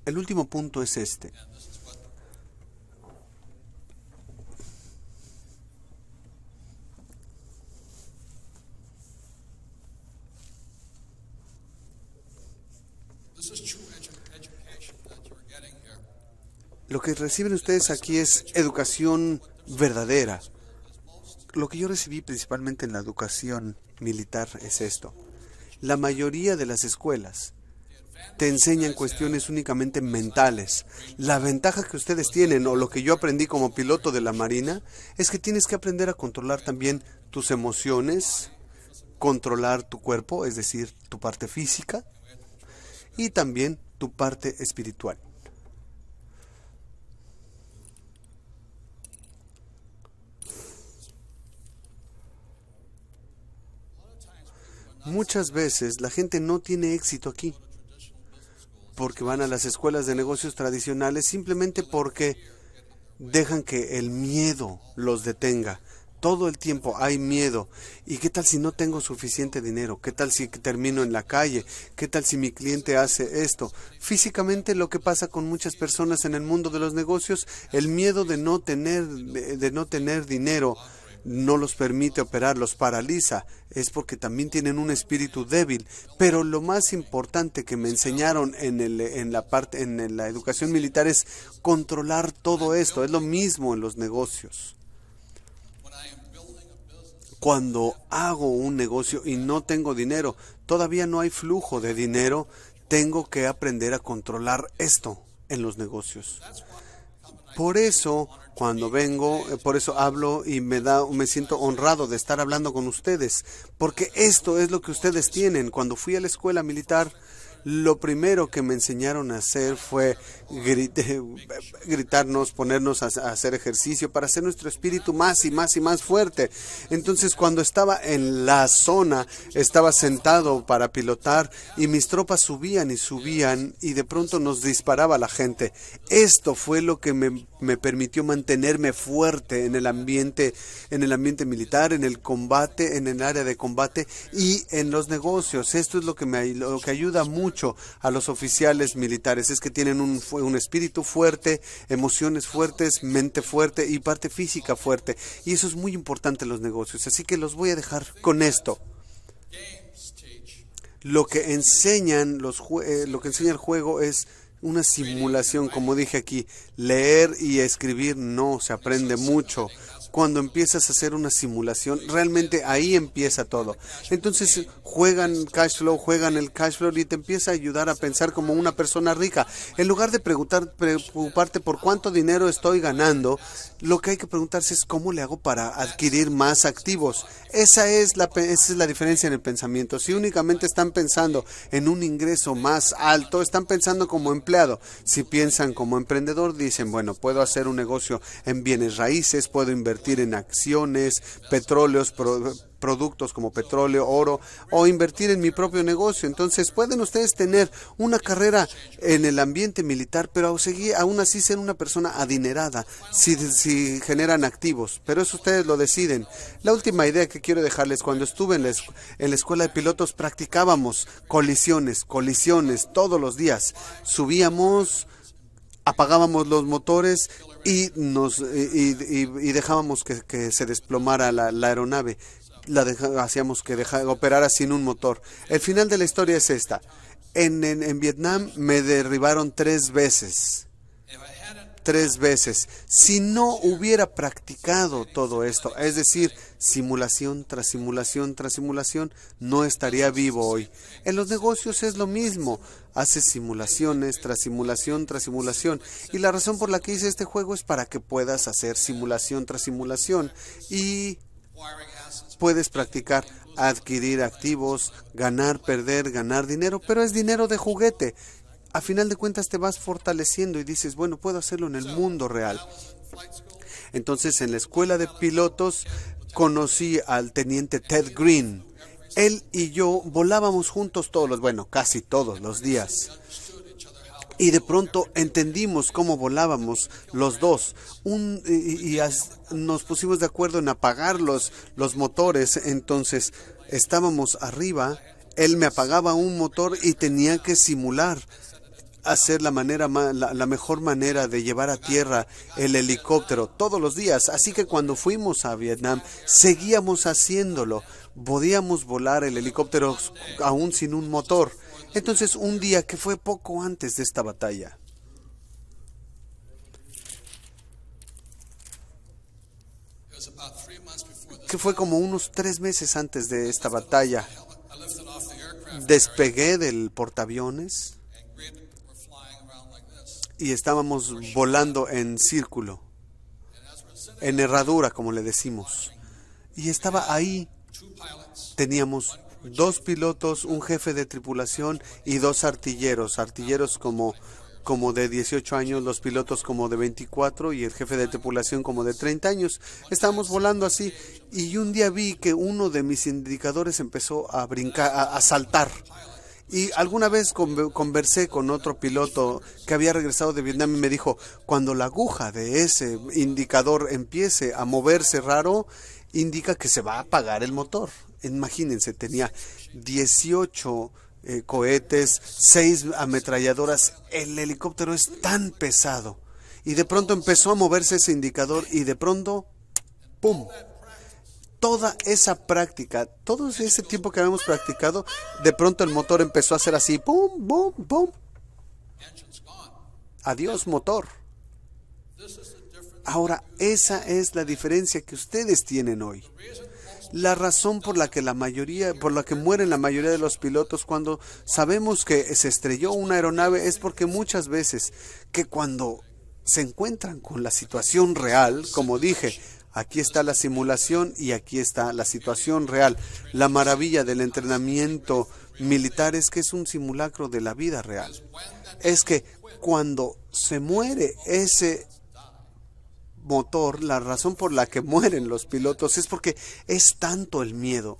El último punto es este. Lo que reciben ustedes aquí es educación verdadera. Lo que yo recibí principalmente en la educación militar es esto. La mayoría de las escuelas te enseñan cuestiones únicamente mentales. La ventaja que ustedes tienen, o lo que yo aprendí como piloto de la Marina, es que tienes que aprender a controlar también tus emociones, controlar tu cuerpo, es decir, tu parte física, y también tu parte espiritual. Muchas veces la gente no tiene éxito aquí porque van a las escuelas de negocios tradicionales simplemente porque dejan que el miedo los detenga. Todo el tiempo hay miedo. ¿Y qué tal si no tengo suficiente dinero? ¿Qué tal si termino en la calle? ¿Qué tal si mi cliente hace esto? Físicamente, lo que pasa con muchas personas en el mundo de los negocios, el miedo de no tener dinero no los permite operar, los paraliza. Es porque también tienen un espíritu débil. Pero lo más importante que me enseñaron en la educación militar es controlar todo esto. Es lo mismo en los negocios. Cuando hago un negocio y no tengo dinero, todavía no hay flujo de dinero, tengo que aprender a controlar esto en los negocios. Por eso, cuando vengo, por eso hablo y me siento honrado de estar hablando con ustedes, porque esto es lo que ustedes tienen. Cuando fui a la escuela militar, lo primero que me enseñaron a hacer fue gritarnos, ponernos a hacer ejercicio para hacer nuestro espíritu más y más y más fuerte. Entonces, cuando estaba en la zona, estaba sentado para pilotar y mis tropas subían y de pronto nos disparaba la gente. Esto fue lo que me permitió mantenerme fuerte en el ambiente militar, en el combate, en el área de combate y en los negocios. Esto es lo que ayuda mucho a los oficiales militares, es que tienen un espíritu fuerte, emociones fuertes, mente fuerte y parte física fuerte. Y eso es muy importante en los negocios. Así que los voy a dejar con esto. Lo que enseña el juego es una simulación, como dije aquí. Leer y escribir no se aprende mucho. Cuando empiezas a hacer una simulación, realmente ahí empieza todo. Entonces juegan el cash flow y te empieza a ayudar a pensar como una persona rica. En lugar de preocuparte por cuánto dinero estoy ganando, lo que hay que preguntarse es cómo le hago para adquirir más activos. Esa es la diferencia en el pensamiento. Si únicamente están pensando en un ingreso más alto, están pensando como empleado. Si piensan como emprendedor, dicen, bueno, puedo hacer un negocio en bienes raíces, puedo invertir en acciones, petróleos, productos como petróleo, oro, o invertir en mi propio negocio. Entonces pueden ustedes tener una carrera en el ambiente militar, pero aún así ser una persona adinerada si generan activos. Pero eso ustedes lo deciden. La última idea que quiero dejarles: cuando estuve en la escuela de pilotos, practicábamos colisiones todos los días. Subíamos, apagábamos los motores y dejábamos que se desplomara la aeronave. Hacíamos que operara sin un motor. El final de la historia es esta. En Vietnam me derribaron 3 veces. 3 veces. Si no hubiera practicado todo esto, es decir, simulación tras simulación tras simulación, no estaría vivo hoy. En los negocios es lo mismo. Haces simulaciones tras simulación tras simulación. Y la razón por la que hice este juego es para que puedas hacer simulación tras simulación. Y puedes practicar, adquirir activos, ganar, perder, ganar dinero, pero es dinero de juguete. A final de cuentas te vas fortaleciendo y dices, bueno, puedo hacerlo en el mundo real. Entonces, en la escuela de pilotos conocí al teniente Ted Green. Él y yo volábamos juntos casi todos los días. Y de pronto entendimos cómo volábamos los dos. Nos pusimos de acuerdo en apagar los motores. Entonces estábamos arriba Él me apagaba un motor y tenía que simular hacer la mejor manera de llevar a tierra el helicóptero todos los días. Así que cuando fuimos a Vietnam, seguíamos haciéndolo. Podíamos volar el helicóptero aún sin un motor. Entonces, un día que fue poco antes de esta batalla, que fue como unos 3 meses antes de esta batalla, despegué del portaaviones y estábamos volando en círculo, en herradura, como le decimos. Y estaba ahí. Teníamos 2 pilotos, un jefe de tripulación y 2 artilleros. Artilleros como de 18 años, los pilotos como de 24 y el jefe de tripulación como de 30 años. Estábamos volando así y un día vi que uno de mis indicadores empezó a brincar, a saltar. Y alguna vez conversé con otro piloto que había regresado de Vietnam y me dijo, cuando la aguja de ese indicador empiece a moverse raro, indica que se va a apagar el motor. Imagínense, tenía 18 cohetes, 6 ametralladoras. El helicóptero es tan pesado. Y de pronto empezó a moverse ese indicador y de pronto, ¡pum! Toda esa práctica, todo ese tiempo que habíamos practicado, de pronto el motor empezó a hacer así, ¡pum, pum, pum! Adiós, motor. Ahora, esa es la diferencia que ustedes tienen hoy. La razón por la que mueren la mayoría de los pilotos cuando sabemos que se estrelló una aeronave es porque muchas veces que cuando se encuentran con la situación real, como dije, aquí está la simulación y aquí está la situación real. La maravilla del entrenamiento militar es que es un simulacro de la vida real. Es que cuando se muere ese motor, la razón por la que mueren los pilotos es porque es tanto el miedo.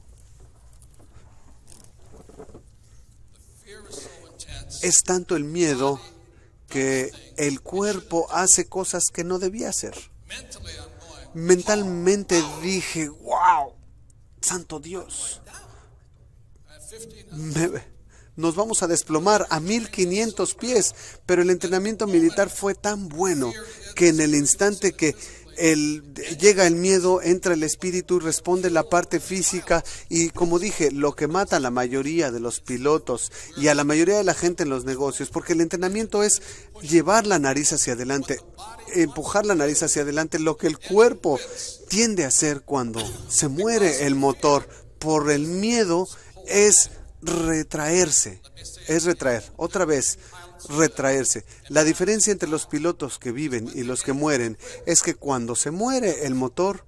Es tanto el miedo que el cuerpo hace cosas que no debía hacer. Mentalmente dije, wow, santo Dios, nos vamos a desplomar a 1500 pies, pero el entrenamiento militar fue tan bueno que en el instante que llega el miedo, entra el espíritu, responde la parte física y, como dije, lo que mata a la mayoría de los pilotos y a la mayoría de la gente en los negocios, porque el entrenamiento es llevar la nariz hacia adelante, empujar la nariz hacia adelante, lo que el cuerpo tiende a hacer cuando se muere el motor por el miedo es retraerse, otra vez, retraerse. La diferencia entre los pilotos que viven y los que mueren es que cuando se muere el motor,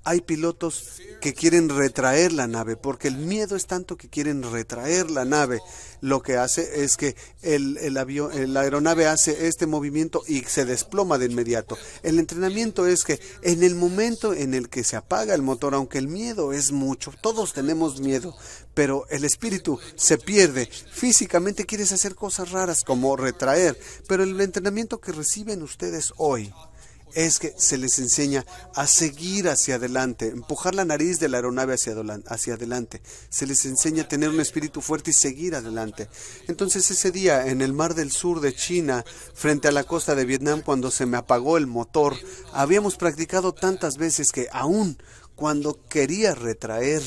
hay pilotos que quieren retraer la nave, porque el miedo es tanto que quieren retraer la nave. Lo que hace es que la aeronave hace este movimiento y se desploma de inmediato. El entrenamiento es que en el momento en el que se apaga el motor, aunque el miedo es mucho, todos tenemos miedo, pero el espíritu se pierde. Físicamente quieres hacer cosas raras como retraer, pero el entrenamiento que reciben ustedes hoy es que se les enseña a seguir hacia adelante, empujar la nariz de la aeronave hacia adelante. Se les enseña a tener un espíritu fuerte y seguir adelante. Entonces ese día en el mar del sur de China, frente a la costa de Vietnam, cuando se me apagó el motor, habíamos practicado tantas veces que aún cuando quería retraer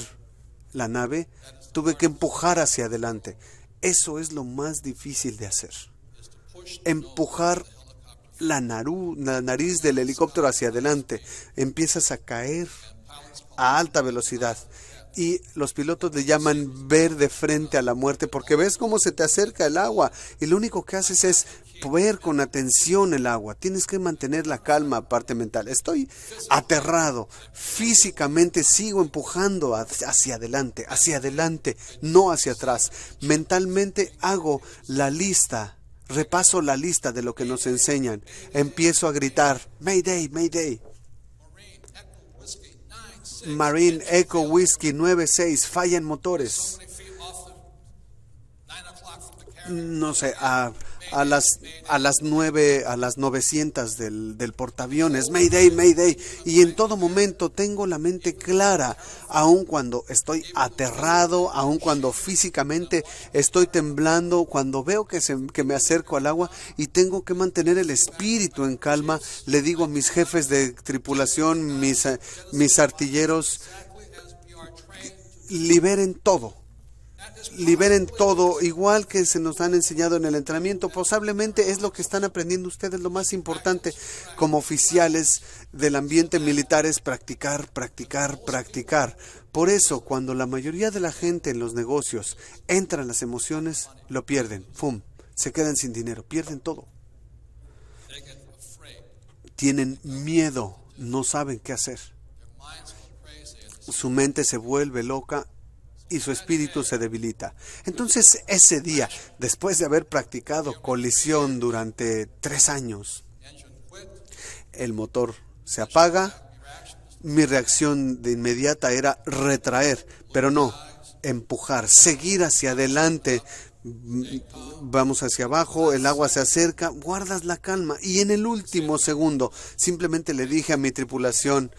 la nave, tuve que empujar hacia adelante. Eso es lo más difícil de hacer. Empujar la nariz del helicóptero hacia adelante. Empiezas a caer a alta velocidad y los pilotos le llaman ver de frente a la muerte, porque ves cómo se te acerca el agua y lo único que haces es ver con atención el agua. Tienes que mantener la calma, parte mental. Estoy aterrado, físicamente sigo empujando hacia adelante, no hacia atrás. Mentalmente hago la lista. Repaso la lista de lo que nos enseñan. Empiezo a gritar, Mayday, Mayday. Marine Echo Whiskey 96, fallan motores. No sé, a a las 9, a las 900 del portaaviones, Mayday, Mayday, y en todo momento tengo la mente clara, aun cuando estoy aterrado, aun cuando físicamente estoy temblando, cuando veo que me acerco al agua y tengo que mantener el espíritu en calma. Le digo a mis jefes de tripulación, mis artilleros, liberen todo, igual que se nos han enseñado en el entrenamiento. Posiblemente es lo que están aprendiendo ustedes. Lo más importante como oficiales del ambiente militar es practicar, practicar, practicar. Por eso, cuando la mayoría de la gente en los negocios entran las emociones, lo pierden. ¡Fum! Se quedan sin dinero, pierden todo. Tienen miedo, no saben qué hacer. Su mente se vuelve loca y su espíritu se debilita. Entonces, ese día, después de haber practicado colisión durante 3 años, el motor se apaga. Mi reacción de inmediata era retraer, pero no, empujar, seguir hacia adelante. Vamos hacia abajo, el agua se acerca, guardas la calma y en el último segundo simplemente le dije a mi tripulación: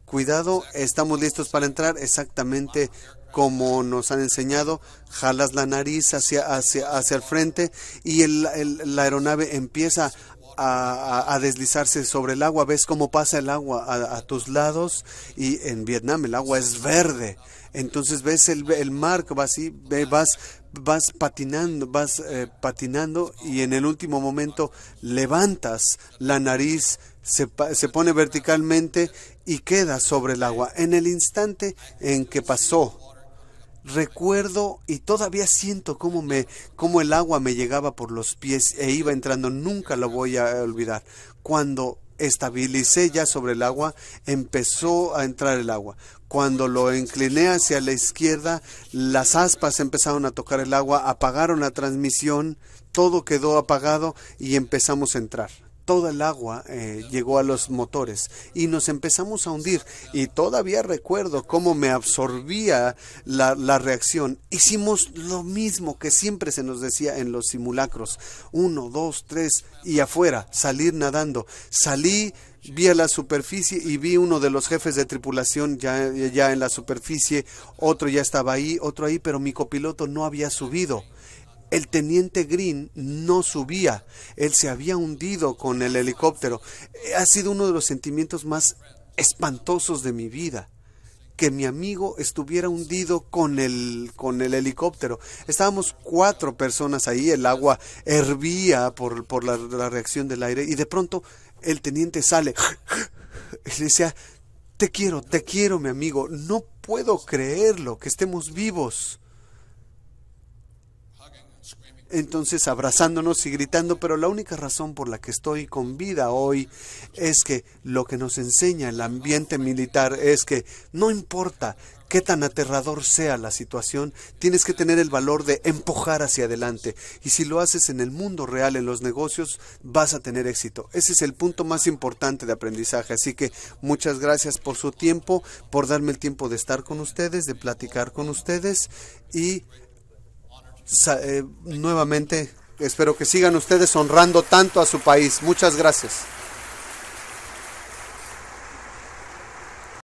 cuidado, estamos listos para entrar, exactamente como nos han enseñado. Jalas la nariz hacia el frente y la aeronave empieza a deslizarse sobre el agua. Ves cómo pasa el agua a tus lados, y en Vietnam el agua es verde. Entonces ves el mar que va así, vas patinando y en el último momento levantas la nariz, se pone verticalmente y queda sobre el agua. En el instante en que pasó, recuerdo y todavía siento cómo el agua me llegaba por los pies e iba entrando. Nunca lo voy a olvidar. Cuando estabilicé ya sobre el agua, empezó a entrar el agua. Cuando lo incliné hacia la izquierda, las aspas empezaron a tocar el agua, apagaron la transmisión, todo quedó apagado y empezamos a entrar. Toda el agua llegó a los motores y nos empezamos a hundir. Y todavía recuerdo cómo me absorbía la reacción. Hicimos lo mismo que siempre se nos decía en los simulacros: 1, 2, 3 y afuera, salir nadando. Salí, vi a la superficie y vi uno de los jefes de tripulación ya en la superficie. Otro ya estaba ahí, otro ahí, pero mi copiloto no había subido. El teniente Green no subía, él se había hundido con el helicóptero. Ha sido uno de los sentimientos más espantosos de mi vida, que mi amigo estuviera hundido con el helicóptero. Estábamos 4 personas ahí, el agua hervía por la reacción del aire, y de pronto el teniente sale y le decía: te quiero, mi amigo, no puedo creerlo, que estemos vivos. Entonces, abrazándonos y gritando, pero la única razón por la que estoy con vida hoy es que lo que nos enseña el ambiente militar es que no importa qué tan aterrador sea la situación, tienes que tener el valor de empujar hacia adelante. Y si lo haces en el mundo real, en los negocios, vas a tener éxito. Ese es el punto más importante de aprendizaje. Así que muchas gracias por su tiempo, por darme el tiempo de estar con ustedes, de platicar con ustedes, y nuevamente espero que sigan ustedes honrando tanto a su país. Muchas gracias.